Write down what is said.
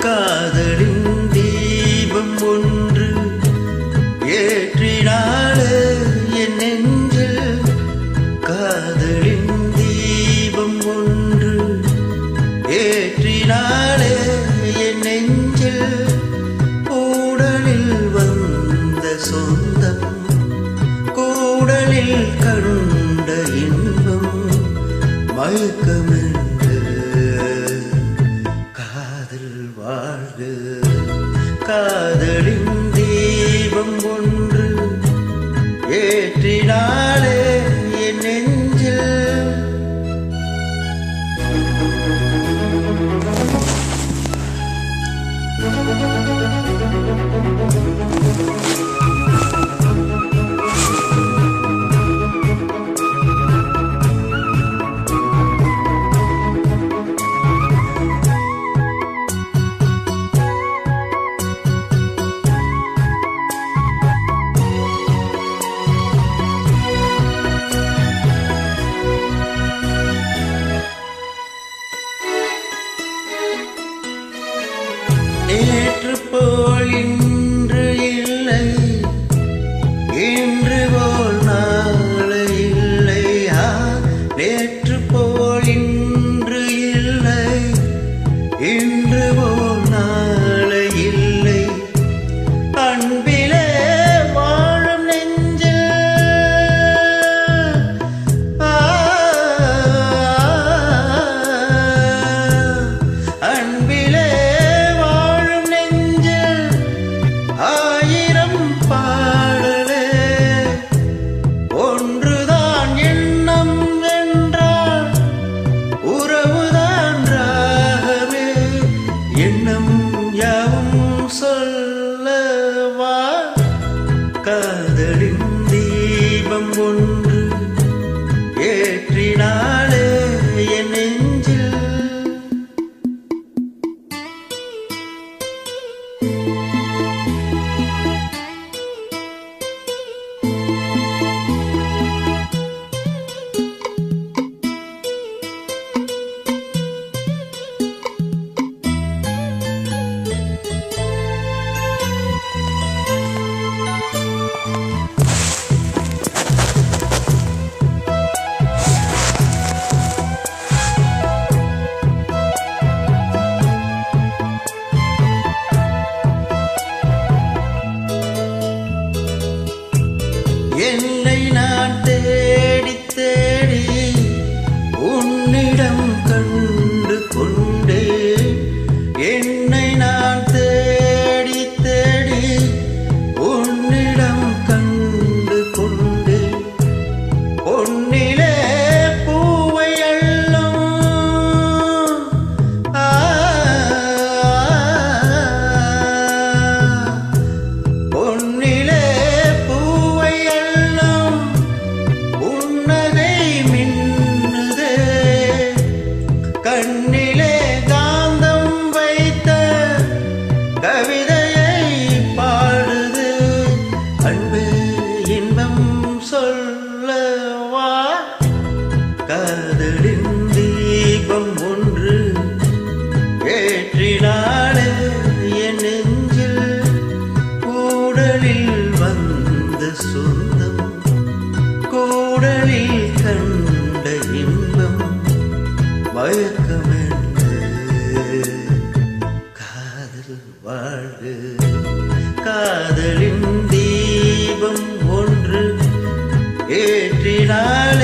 காதலின் தீபம் ஒன்று ஏற்றினாலே என் நெஞ்சில் காதலின் தீபம் ஒன்று ஏற்றினாலே என் நெஞ்சில் கூடலில் வந்த சொந்தம் கூடலில் கண்ட இன்பம் மயக்கமென்று காதல் வாழ்க காதலின் தீபம் ஒன்று ஏற்றினாலே என் நெஞ்சில் நேற்று போல் இன்று இல்லை இன்று போல் நாளை இல்லை நேற்று போல் இன்று இல்லை இன்று போல் நாளை இல்லை அன்பிலே வாழும் நெஞ்சில் அன்பிலே ஆயிரம் பாடலே ஒன்றுதான் எண்ணம் என்றால் உறவுதான் ராகமே எண்ணம் யாவும் சொல்லவா காதலின் தீபம் ஒன்று ஏற்றினாலே என் நெஞ்சில் என்னை நான் தேடி தேடி உன்னிடம் கண்டு கொண்டே என்னை நான் தேடி தேடி உன்னிடம் கண்டு கொண்டே பொன்னிலே பூவை அள்ளும் பொன்னிலே கண்ணிலே காந்தம் வைத்த கவிதையை பாடுது அன்பே இன்பம் சொல்லவா காதலின் தீபம் ஒன்று ஏற்றினாலே என் நெஞ்சில் கூடலில் வந்த சொந்தம் கூடலில் கண்ட இன்பம் மயக்கமென்று காதல் வாழ்க காதலின் தீபம் ஒன்று ஏற்றினாலே